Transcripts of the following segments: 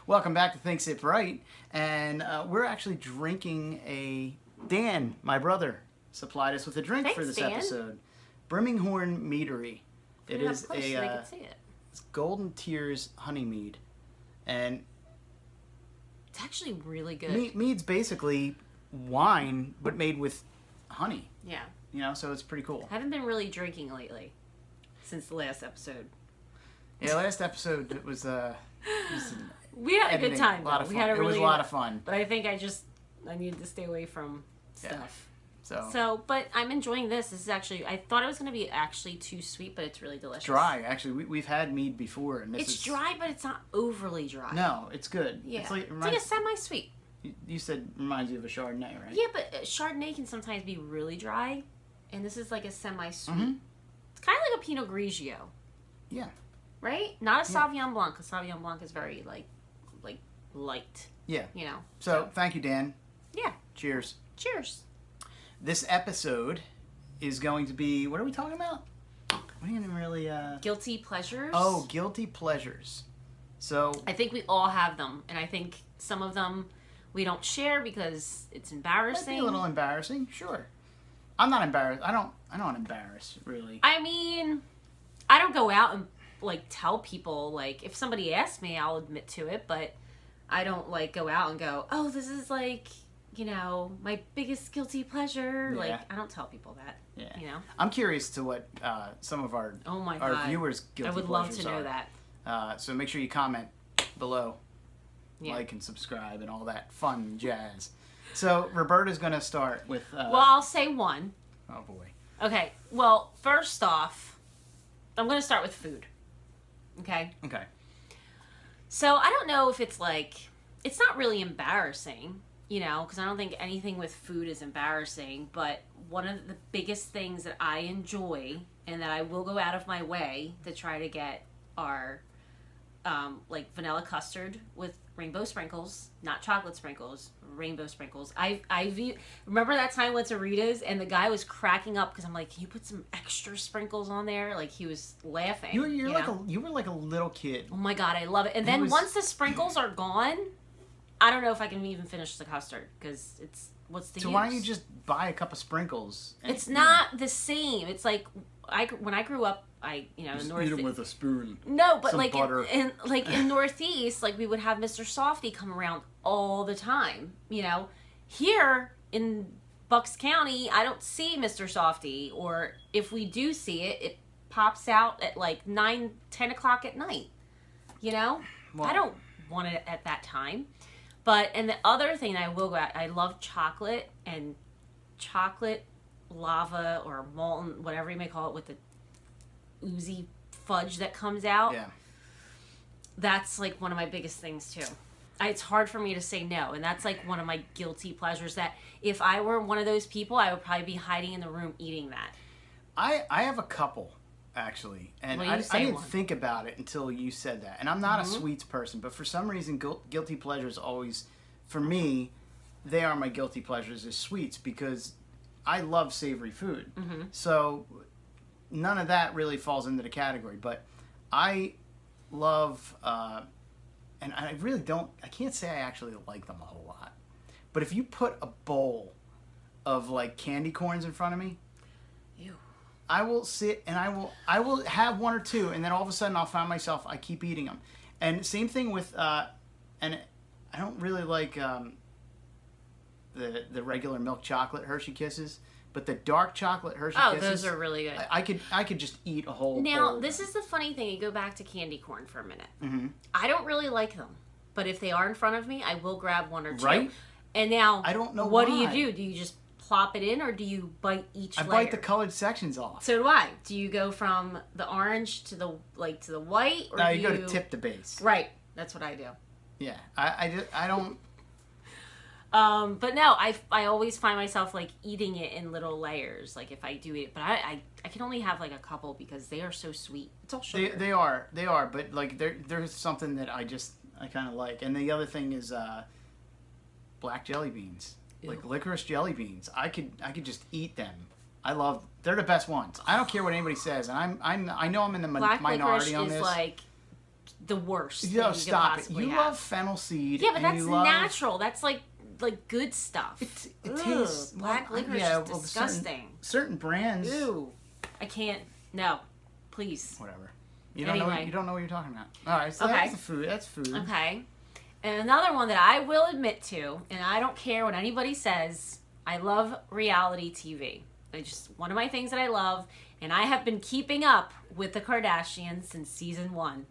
Welcome back to Thinksipwrite, and we're actually drinking Dan, my brother, supplied us with a drink for this episode. Brimminghorn Meadery. It is it's Golden Tears honey mead, and it's actually really good. Mead's basically wine, but made with honey. Yeah. You know, so it's pretty cool. I haven't been really drinking lately, since the last episode. Yeah, last episode it was we had a good time. A lot of fun. It was a lot of fun. But I think I needed to stay away from stuff. Yeah. But I'm enjoying this. This is actually, I thought it was going to be actually too sweet, but it's really delicious. Dry, actually. We've had mead before. And it's dry, but it's not overly dry. No, it's good. Yeah. It's like a semi-sweet. You said reminds you of a Chardonnay, right? Yeah, but Chardonnay can sometimes be really dry, and this is like a semi-sweet. Mm-hmm. It's kind of like a Pinot Grigio. Yeah. Right? Not a Sauvignon Blanc, because Sauvignon Blanc is very, like light. Yeah. You know? So, thank you, Dan. Yeah. Cheers. Cheers. This episode is going to be, what are we talking about? We didn't really, Guilty pleasures? Oh, guilty pleasures. So... I think we all have them, and I think some of them we don't share because it's embarrassing. Might be a little embarrassing, sure. I'm not embarrassed. I don't embarrass, really. I mean, I don't go out and, tell people, if somebody asks me, I'll admit to it, but I don't, go out and go, oh, this is, my biggest guilty pleasure. Yeah. I don't tell people that. Yeah. You know? I'm curious to what some of our viewers' guilty pleasures are. I would love to know that. So make sure you comment below, yeah. like and subscribe and all that fun jazz. So Roberta's going to start with... well, I'll say one. Oh, boy. Okay. Well, first off, I'm going to start with food. Okay? Okay. So I don't know if it's it's not really embarrassing, because I don't think anything with food is embarrassing, but one of the biggest things that I enjoy and that I will go out of my way to try to get are vanilla custard with rainbow sprinkles, not chocolate sprinkles, rainbow sprinkles. Remember that time I went to Rita's and the guy was cracking up because I'm like, can you put some extra sprinkles on there? He was laughing. You were like a little kid. Oh my God, I love it. And then once the sprinkles are gone, I don't know if I can even finish the custard because what's the use? So why don't you just buy a cup of sprinkles? It's not the same. It's when I grew up, in Northeast. Eat them with a spoon. No, but some butter. in Northeast, we would have Mr. Softy come around all the time. Here in Bucks County, I don't see Mr. Softy, or if we do see it, it pops out at 9, 10 o'clock at night. Well, I don't want it at that time. And the other thing that I will go at, I love chocolate and chocolate lava or molten, whatever you may call it, with the oozy fudge that comes out. Yeah. That's one of my biggest things too. It's hard for me to say no, and that's one of my guilty pleasures that if I were one of those people, I would probably be hiding in the room eating that. I have a couple, actually, and I didn't think about it until you said that. And I'm not a sweets person, but for some reason, guilty pleasures always, for me, they are my guilty pleasures is sweets because I love savory food. Mm-hmm. So none of that really falls into the category, but I love, and I really don't, I can't say I actually like them a whole lot, but if you put a bowl of candy corns in front of me, ew. I will sit and I will have one or two, and then all of a sudden I'll find myself, I keep eating them. And same thing with, and I don't really like the regular milk chocolate Hershey Kisses, but the dark chocolate Hershey Kisses. Oh, those are really good. I could just eat a whole Now, bowl this is the funny thing. You go back to candy corn for a minute. Mm-hmm. I don't really like them, but if they are in front of me, I will grab one or two. Right? And now, I don't know what why. do? Do you just plop it in, or do you bite each layer? I bite the colored sections off. So do I. Do you go from the orange to the to the white, or no, you go to tip the base. Right. That's what I do. Yeah, I don't. But no, I always find myself eating it in little layers. If I do it, but I can only have a couple because they are so sweet. It's all sugar. They are, but there's something that I just I kind of like. And the other thing is black jelly beans. Ew. Like licorice jelly beans. I could just eat them. They're the best ones. I don't care what anybody says, and I know I'm in the minority on this. Is like the worst. You stop it. You love fennel seed. Yeah, but that's natural. That's like good stuff. It tastes black licorice is disgusting. Certain brands. Ew. I can't. No, please. Whatever. You don't know what you're talking about. All right, so okay. That's food. Okay. And another one that I will admit to, and I don't care what anybody says, I love reality TV. It's just one of my things that I love, and I have been keeping up with the Kardashians since season 1.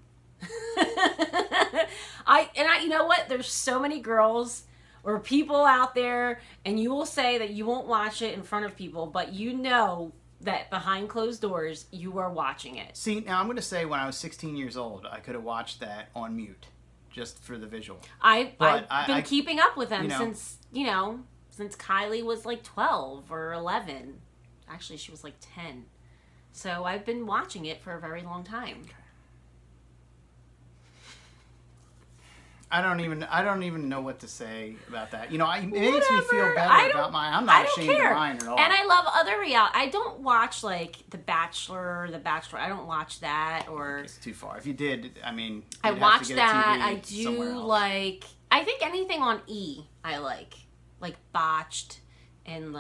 You know what? There's so many girls or people out there, and you will say that you won't watch it in front of people, but you know that behind closed doors, you are watching it. See, now I'm going to say when I was 16 years old, I could have watched that on mute, just for the visual. I've been keeping up with them since Kylie was like 12 or 11. Actually, she was like 10. So I've been watching it for a very long time. Okay. I don't even know what to say about that. It makes me feel better about mine. I'm not ashamed of mine at all. And I love other reality. I don't watch like The Bachelor or The Bachelor. I don't watch that or. It's too far. If you did, I watch that. I do like. I think anything on E. I like Botched, and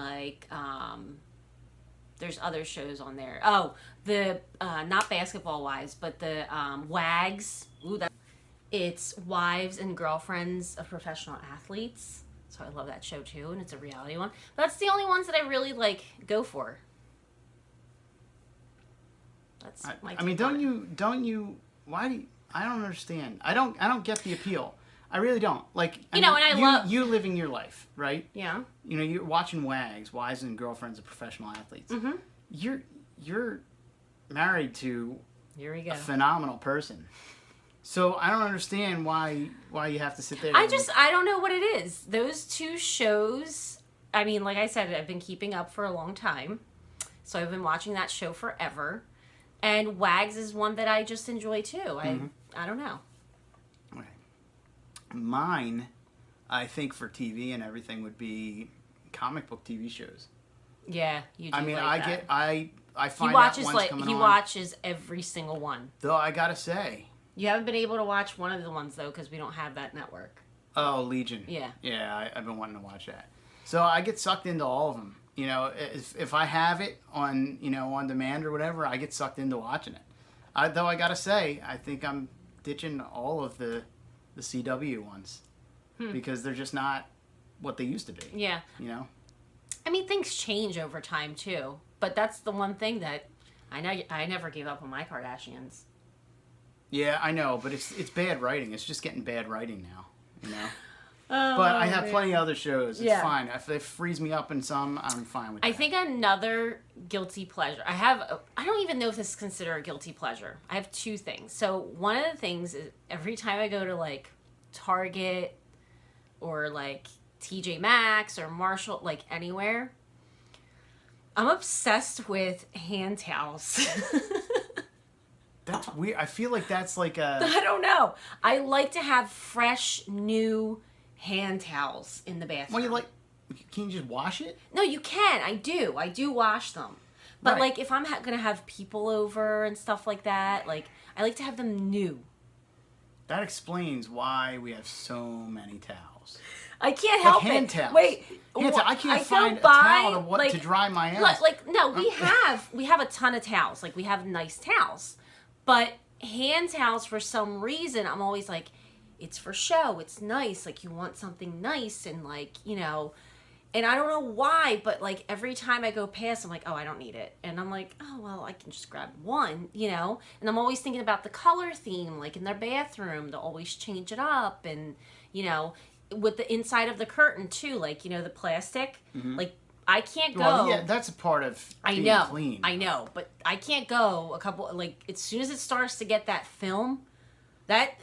there's other shows on there. Oh, the not Basketball Wives, but the Wags. Ooh, it's wives and girlfriends of professional athletes. So I love that show too, and it's a reality one. But that's the only ones that I really go for. That's my take don't you why do you, I don't understand. I don't get the appeal. I really don't. You living your life, right? Yeah. You're watching Wags, wives and girlfriends of professional athletes. Mm-hmm. You're married to a phenomenal person. So I don't understand why you have to sit there. I don't know what it is. Those two shows, like I said, I've been keeping up for a long time. So I've been watching that show forever. And Wags is one that I just enjoy too. I don't know. Okay. Mine, I think for TV and everything would be comic book TV shows. Yeah, you do. I find out one's coming on. He watches every single one. Though I gotta say. You haven't been able to watch one of the ones, though, because we don't have that network. Oh, Legion. Yeah. Yeah, I've been wanting to watch that. So I get sucked into all of them. If I have it on, on demand or whatever, I get sucked into watching it. Though I got to say, I think I'm ditching all of the CW ones. Because they're just not what they used to be. Yeah. Things change over time, too. But that's the one thing that I never gave up on my Kardashians. Yeah, I know, but it's bad writing. It's just getting bad writing now, but I have plenty of other shows. It's fine. If they freeze me up in some, I'm fine with that. I think another guilty pleasure. I don't even know if this is considered a guilty pleasure. I have two things. So one of the things is every time I go to Target or TJ Maxx or Marshall, anywhere, I'm obsessed with hand towels. That's weird. I feel like that's I don't know. I like to have fresh, new hand towels in the bathroom. Well, can you just wash it? No, you can. I do. I do wash them. But, if I'm going to have people over and stuff like that, I like to have them new. That explains why we have so many towels. I can't help hand it. Towels. Wait, I can't find a towel to dry my ass. No, we have a ton of towels. We have nice towels. But hand towels, for some reason, I'm always it's for show. It's nice. You want something nice and and I don't know why, but every time I go past, I'm oh, I don't need it. And I'm oh, well, I can just grab one, And I'm always thinking about the color theme, in their bathroom, to always change it up. And, with the inside of the curtain too, the plastic, I can't go. Well, yeah, that's a part of being clean. I know, but I can't go a couple. As soon as it starts to get that film, that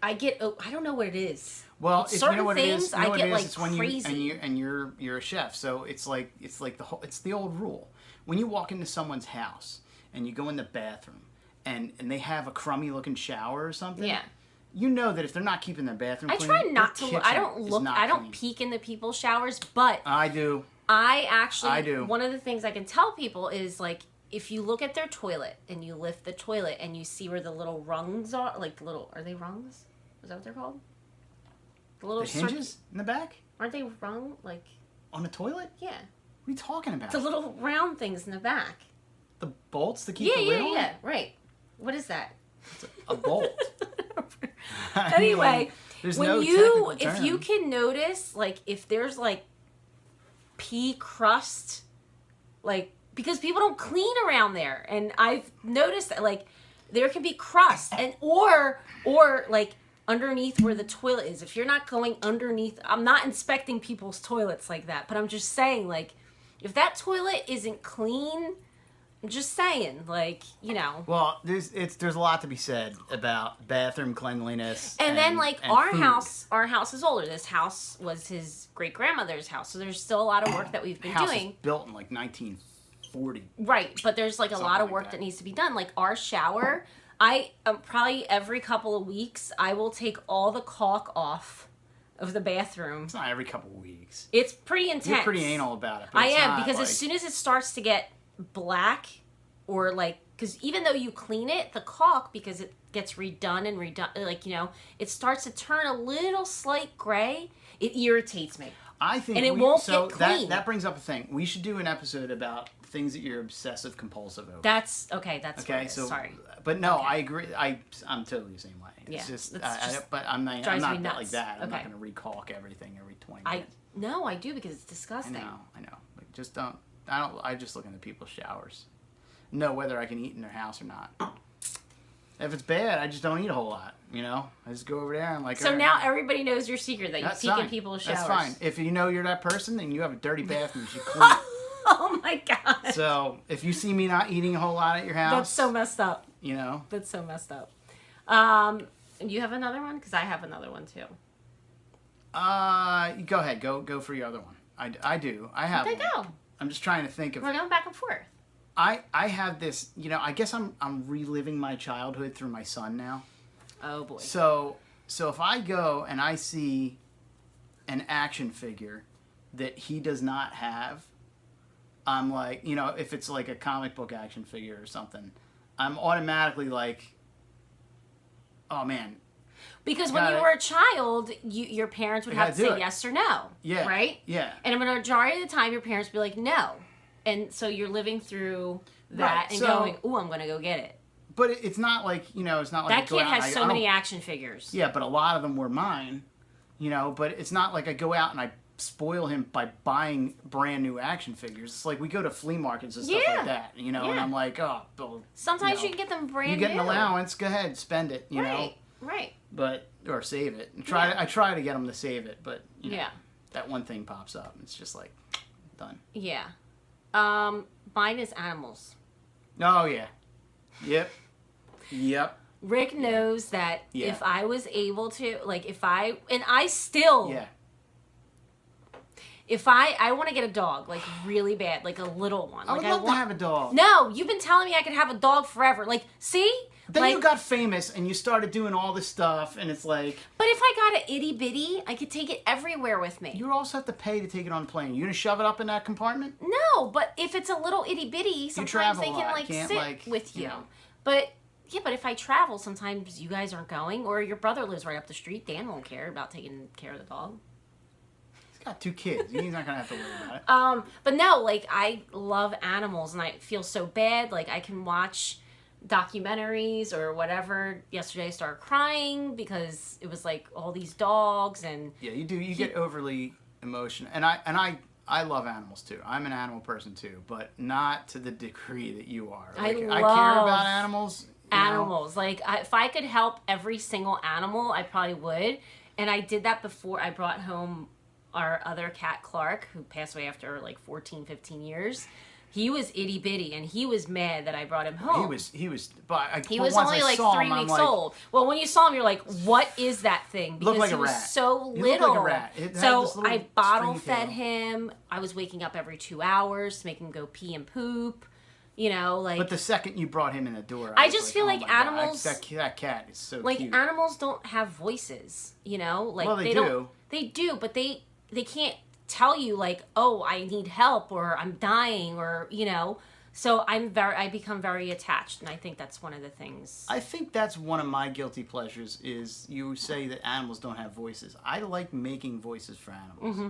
I get. I don't know what it is. Well, it's certain things I get it's when crazy. You're a chef, so it's the old rule. When you walk into someone's house and you go in the bathroom and they have a crummy looking shower or something. Yeah. you know that if they're not keeping their bathroom clean, I try not to look. I don't clean. peek into people's showers, but I do. I do. One of the things I can tell people is, like, if you look at their toilet and you lift the toilet and you see where the little rungs are, like are they rungs? Is that what they're called? The hinges in the back? Aren't they rung? Like, on the toilet? Yeah. What are you talking about? The little round things in the back. The bolts to keep the lid on? Yeah, right. What is that? It's a bolt. Anyway, there's when no if you can notice, like, if there's, like, pea crust, like, because people don't clean around there, and I've noticed that, like, there can be crust, and or like underneath where the toilet is. If you're not going underneath, I'm not inspecting people's toilets like that, but I'm just saying, like, if that toilet isn't clean, I'm just saying, like, you know. Well, there's a lot to be said about bathroom cleanliness. And then, like, and our food. house is older. This house was his great grandmother's house, so there's still a lot of work that we've been doing. Was built in like 1940. Right, but there's like a lot of work that needs to be done. Like our shower, I probably every couple of weeks I will take all the caulk off of the bathroom. It's not every couple of weeks. It's pretty intense. You're pretty anal about it. I am, because as soon as it starts to get black, or like, because even though you clean it, the caulk, because it gets redone, like, you know, it starts to turn a little slight gray. It irritates me. I think, and it won't get clean. That brings up a thing. We should do an episode about things that you're obsessive compulsive over. That's okay. So sorry, but no, okay. I agree. I'm totally the same way. It's just but I'm not like that. I'm not going to recalk everything every 20 minutes. I do, because it's disgusting. I know. Like, just don't. I just look into people's showers. Know whether I can eat in their house or not. If it's bad, I just don't eat a whole lot, you know? I just go over there and like... So now everybody knows your secret, that you peek in people's showers. That's fine. If you know you're that person, then you have a dirty bathroom, you should clean it. Oh my God. So if you see me not eating a whole lot at your house... That's so messed up. You know? That's so messed up. You have another one? Because I have another one too. Go ahead. Go for your other one. I do. I have one. Go. I'm just trying to think of... We're going back and forth. I have this, you know, I guess I'm reliving my childhood through my son now. Oh boy. So if I go and I see an action figure that he does not have, I'm like, you know, if it's like a comic book action figure or something, I'm automatically like, oh man. Because when you were a child, your parents would have to say yes or no. Yeah. Right? Yeah. And a majority of the time, your parents would be like, no. And so you're living through that and going, ooh, I'm going to go get it. But it's not like, you know, it's not like... That kid has so many action figures. Yeah, but a lot of them were mine, you know, but it's not like I go out and I spoil him by buying brand new action figures. It's like we go to flea markets and stuff like that, you know, and I'm like, oh... Well, sometimes you can get them brand new. You get an allowance, go ahead, spend it, you know. Right. But, or save it. And I try to get them to save it, but, you know, that one thing pops up and it's just like, done. Yeah. Mine is animals. Oh, yeah. Yep. Rick knows that if I was able to, like, if I still... Yeah. If I want to get a dog, like, really bad, like a little one. I would love to have a dog. No, you've been telling me I could have a dog forever. Like, see? Then you got famous and you started doing all this stuff and it's like... But if I got an itty bitty, I could take it everywhere with me. You would also have to pay to take it on a plane. You gonna shove it up in that compartment? No, but if it's a little itty bitty, sometimes they can like sit with you. But yeah, but if I travel, sometimes you guys aren't going, or your brother lives right up the street. Dan won't care about taking care of the dog. He's got 2 kids. He's not gonna have to worry about it. But no, like, I love animals and I feel so bad. Like, I can watch documentaries or whatever. Yesterday I started crying because it was like all these dogs and... Yeah, you do. You get overly emotional. And I love animals too. I'm an animal person too, but not to the degree that you are. Like, I care about animals. Animals. Like, if I could help every single animal, I probably would. And I did that before I brought home our other cat, Clark, who passed away after like 14, 15 years. He was itty bitty, and he was mad that I brought him home. He was only like 3 weeks old. Well, when you saw him, you're like, "What is that thing?" Because looked like he was rat. so little. He looked like a rat. So I bottle fed him. I was waking up every 2 hours to make him go pee and poop. You know, like. But the second you brought him in the door, I just feel like animals. God, that cat is so like cute. Animals don't have voices. You know, like well, they do. They do, but they can't tell you like, oh, I need help or I'm dying or you know. So I become very attached, and I think that's one of the things. I think that's one of my guilty pleasures is you say that animals don't have voices. I like making voices for animals. Mm-hmm.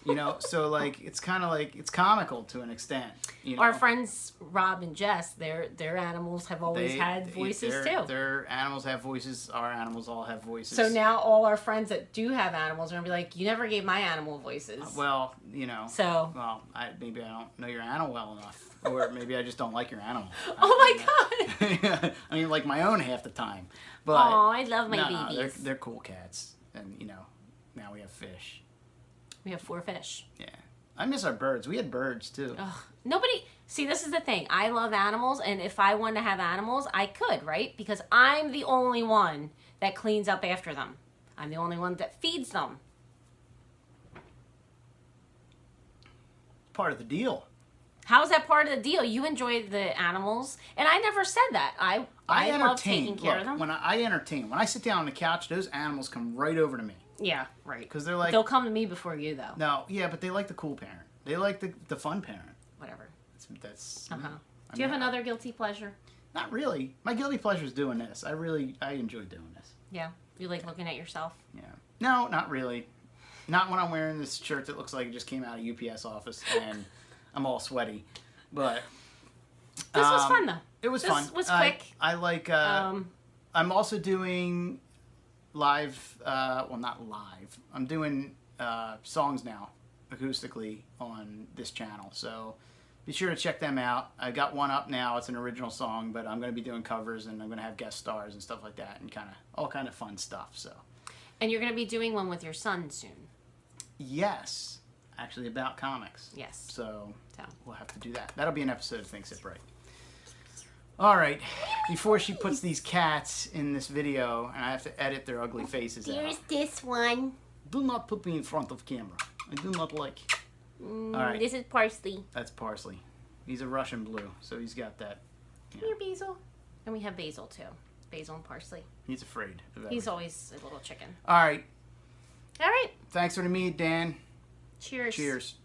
You know, so like it's kind of like it's comical to an extent. You know? Our friends Rob and Jess, their animals have always had voices too. Their animals have voices. Our animals all have voices. So now all our friends that do have animals are gonna be like, "You never gave my animal voices." Well, you know. So. Well, maybe I don't know your animal well enough, or maybe I just don't like your animal. Oh my god! I mean, like my own half the time. But oh, I love my babies. They're cool cats, and you know, now we have fish. We have 4 fish. Yeah. I miss our birds. We had birds, too. Ugh. Nobody... See, this is the thing. I love animals, and if I wanted to have animals, I could, right? Because I'm the only one that cleans up after them. I'm the only one that feeds them. Part of the deal. How is that part of the deal? You enjoy the animals, and I never said that. I love taking care of them. When I entertain, when I sit down on the couch, those animals come right over to me. Yeah, right. Because they're like... They'll come to me before you, though. No, yeah, but they like the cool parent. They like the fun parent. Whatever. That's Do you have another guilty pleasure? Not really. My guilty pleasure is doing this. I enjoy doing this. Yeah. You like looking at yourself? Yeah. No, not really. Not when I'm wearing this shirt that looks like it just came out of UPS office and I'm all sweaty. But... This was fun, though. It was fun. This was quick. I like... I'm also doing... live, well, not live. I'm doing songs now, acoustically, on this channel. So be sure to check them out. I got one up now. It's an original song, but I'm going to be doing covers, and I'm going to have guest stars and stuff like that, and all kind of fun stuff. So. And you're going to be doing one with your son soon. Yes. Actually, about comics. Yes. So we'll have to do that. That'll be an episode of Thinksipwrite. All right, before she puts these cats in this video, and I have to edit their ugly faces out. Here's this one. Do not put me in front of camera. I do not like. All right. This is Parsley. That's Parsley. He's a Russian blue, so he's got that. Come here, Basil. And we have Basil, too. Basil and Parsley. He's afraid of everything. He's always a little chicken. All right. All right. Thanks for the meet, Dan. Cheers. Cheers.